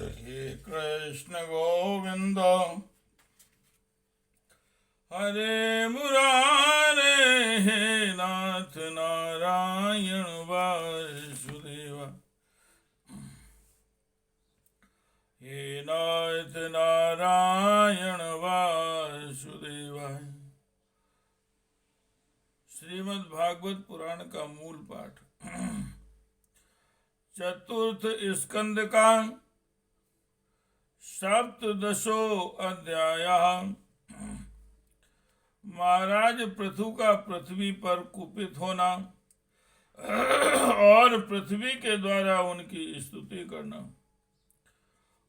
हे कृष्ण गोविंद हरे मुरारे, हे नाथ नारायण वासुदेव, हे नाथ नारायण वासुदेव। श्रीमद् भागवत पुराण का मूल पाठ। चतुर्थ स्कंद का सप्तदशो अध्याय। महाराज पृथु का पृथ्वी पर कुपित होना और पृथ्वी के द्वारा उनकी स्तुति करना।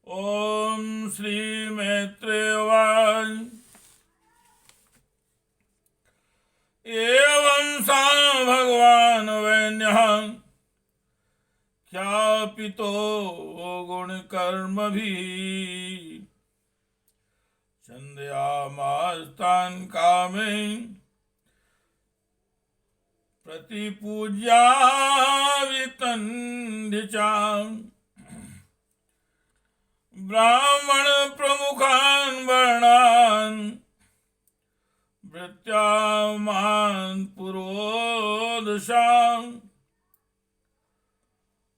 ओम श्री मैत्रेय उवाच। एवं सा भगवान वैन्यः ख्यापितो गुण कर्म भी छन्दयामास्तान् कामे प्रतिपूज्या वितन्दिचा। ब्राह्मण प्रमुखान् वर्णान् भृत्यामान् पुरोदशाम्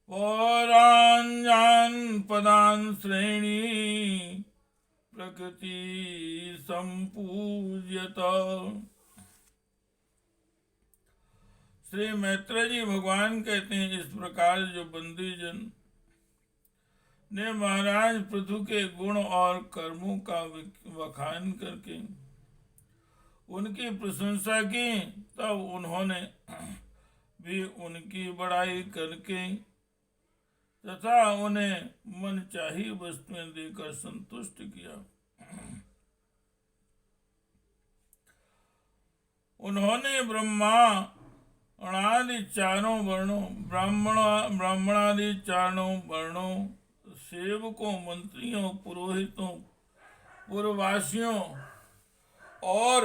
पौराण्यान् पदान् श्रेणी प्रकृति संपूज्यत। श्री मैत्रेय जी भगवान कहते हैं, इस प्रकार जो बंदी जन ने महाराज पृथु के गुण और कर्मों का वखान करके उनकी प्रशंसा की, तब उन्होंने भी उनकी बड़ाई करके तथा उन्हें मन चाही वस्तुएं देकर संतुष्ट किया। उन्होंने ब्राह्मणादि चारों वर्णों ब्राह्मणादि चारों वर्णों सेवकों, मंत्रियों, पुरोहितों, पुरवासियों और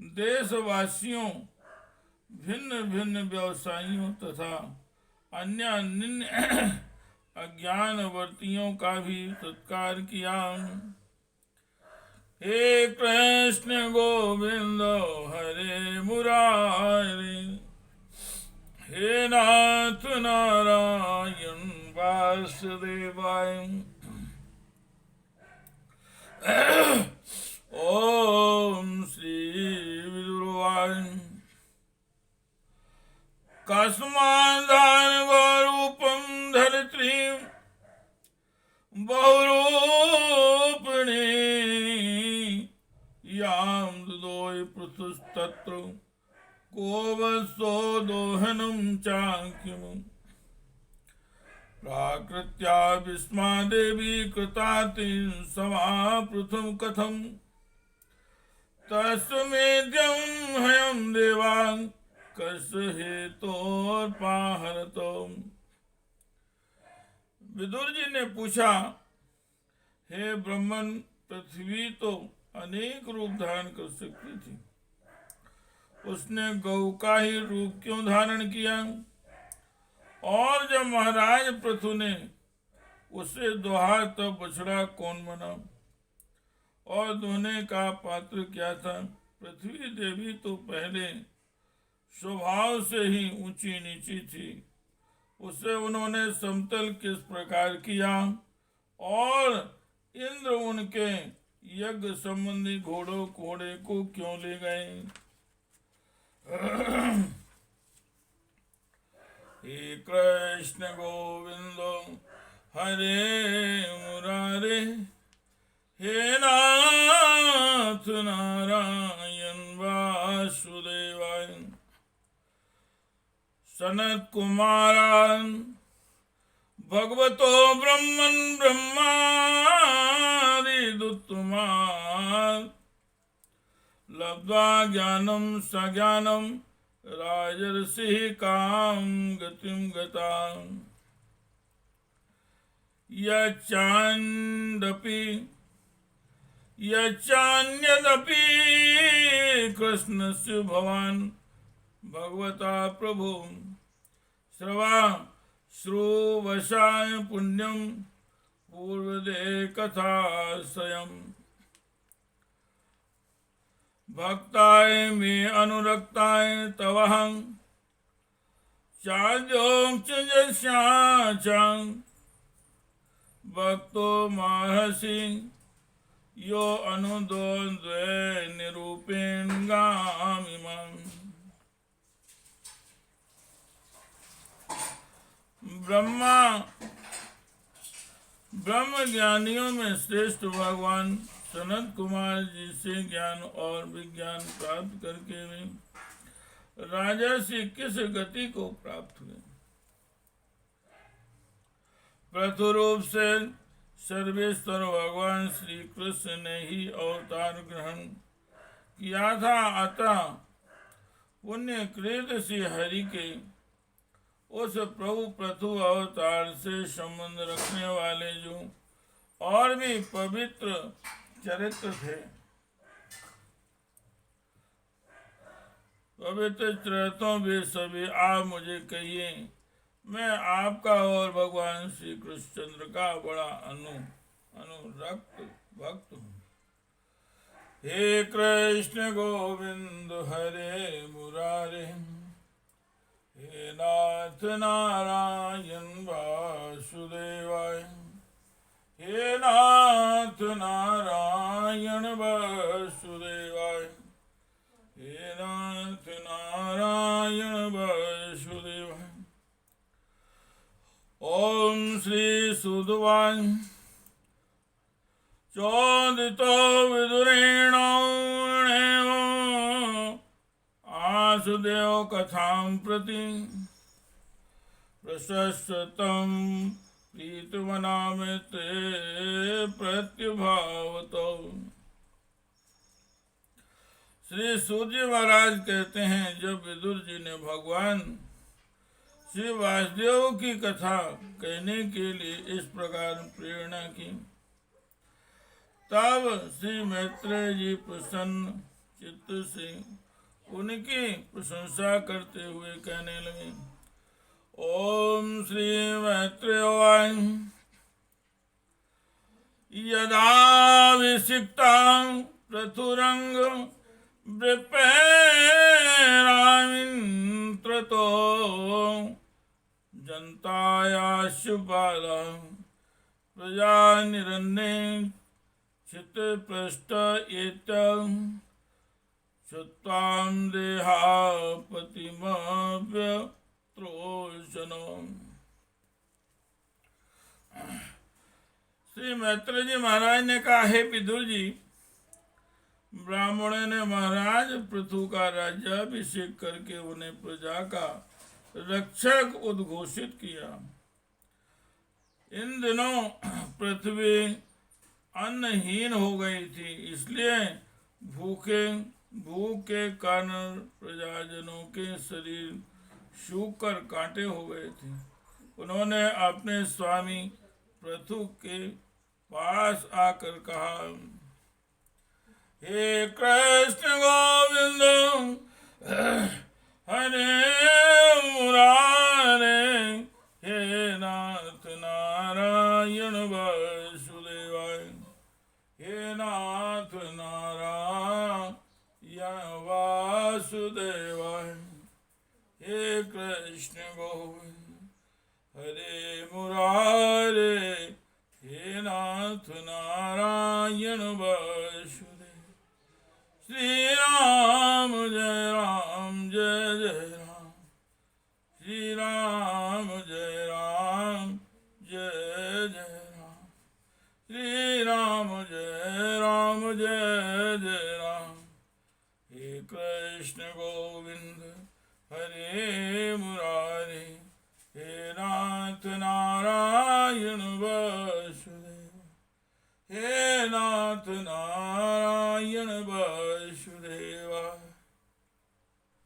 देशवासियों, भिन्न भिन्न व्यवसायियों तथा अन्य अज्ञानवर्तियों का भी सत्कार किया। हे कृष्ण गोविंद हरे मुरारे, हे नाथ नारायण वासुदेवाय। ओम श्री विदुरवाच। कस्मादानवरूपं धरित्रीं बहुरूपिणी यां ददोहि पृथुस्तत्र को वत्सो दोहनं चाख्यम्। प्राकृत्या विस्मा देवी कृताति समा पृथुं कथम् तस्मेद्यं हयं देवान् कस्य हेतोर्पाहरतो। विदुर जी ने पूछा, हे ब्रह्मन, पृथ्वी तो अनेक रूप धारण कर सकती थी, उसने गौ का ही रूप क्यों धारण किया? और जब महाराज पृथु ने उसे दोहा तब बछड़ा कौन बना और दोने का पात्र क्या था? पृथ्वी देवी तो पहले स्वभाव से ही ऊंची नीची थी, उसे उन्होंने समतल किस प्रकार किया? और इंद्र उनके यज्ञ संबंधी घोड़े को क्यों ले गए? हे कृष्ण गोविंद हरे मुरारे, हे नाथ नारायण वासुदेवाय। सनत कुमारान भगवतो ब्रह्मन् ब्रह्मादिदुत्तमात् लब्ध्वा ज्ञानं सज्ञानं राजर्षिः कां गतिं गताः। यच्चान्यदपि कृष्णस्य भवान् भगवता प्रभु श्रुवशाय पुण्यम पूर्वदे कथाश्रयम् भक्ताय मे अनुरक्ताय तवहं चाद्योक्षजस्याचं भक्तो महर्षि यो अनुद्वन्द्वे निरूपेण गामिमम्। ब्रह्म ज्ञानियों में श्रेष्ठ भगवान सनत कुमार जी से ज्ञान और विज्ञान प्राप्त करके भी राजर्षि किस गति को प्राप्त हुए? प्रथुरूप से सर्वेश्वर भगवान श्री कृष्ण ने ही अवतार ग्रहण किया था। अतः पुण्यकृत श्री हरि के उस प्रभु प्रथु अवतार से संबंध रखने वाले जो और भी पवित्र चरित्र थे, पवित्र चरित्रों वे सभी आप मुझे कहिए। मैं आपका और भगवान श्री कृष्णचंद्र का बड़ा अनुरक्त भक्त हूँ। हे कृष्ण गोविंद हरे मुरारे, हे नाथ नारायण वासुदेवाय, हे नाथ नारायण वासुदेवाय, हे नाथ नारायण वासुदेवाय। ओम श्री सुदवाय चोदितो विदुरेण आसुदेव कथां प्रति प्रशस्तं प्रीतमनामिते प्रत्युभावतो। श्री सूर्य महाराज कहते हैं, जब विदुर जी ने भगवान श्री वासुदेव की कथा कहने के लिए इस प्रकार प्रेरणा की, तब श्री मैत्रेय जी प्रसन्न चित्त से उनकी प्रशंसा करते हुए कहने लगे। ओम श्री मैत्रेय यदाभिषिक्ता प्रथुरंग वृपेरामित्रतो जनतायाशुपाल प्रजा निरन्ने चित्तपृष्ठ एतं श्रुत्वां देहापतिमव्यत्रोषणो। श्री मैत्रेय जी महाराज ने कहा, हे विदुर जी, ब्राह्मणों ने महाराज पृथु का राज्याभिषेक करके उन्हें प्रजा का रक्षक उद्घोषित किया। इन दिनों पृथ्वी अन्नहीन हो गई थी, इसलिए भूख के कारण प्रजाजनों के शरीर सूख कर कांटे हो गए थे। उन्होंने अपने स्वामी पृथु के पास आकर कहा, हे कृष्ण गोविंद हरे मुरारे, हे नाथ नारायण वासुदेवाय, हे नाथ नारायण वासुदेवाय, हे कृष्ण गोविंद हरे मुरारे, हे नाथ नारायण वासुदेव। श्री राम जय राम जय जय राम, श्री राम जय राम जय जय राम, श्री राम जय जय राम। हे कृष्ण गोविंद हरे मुरारे, हे नाथ नारायण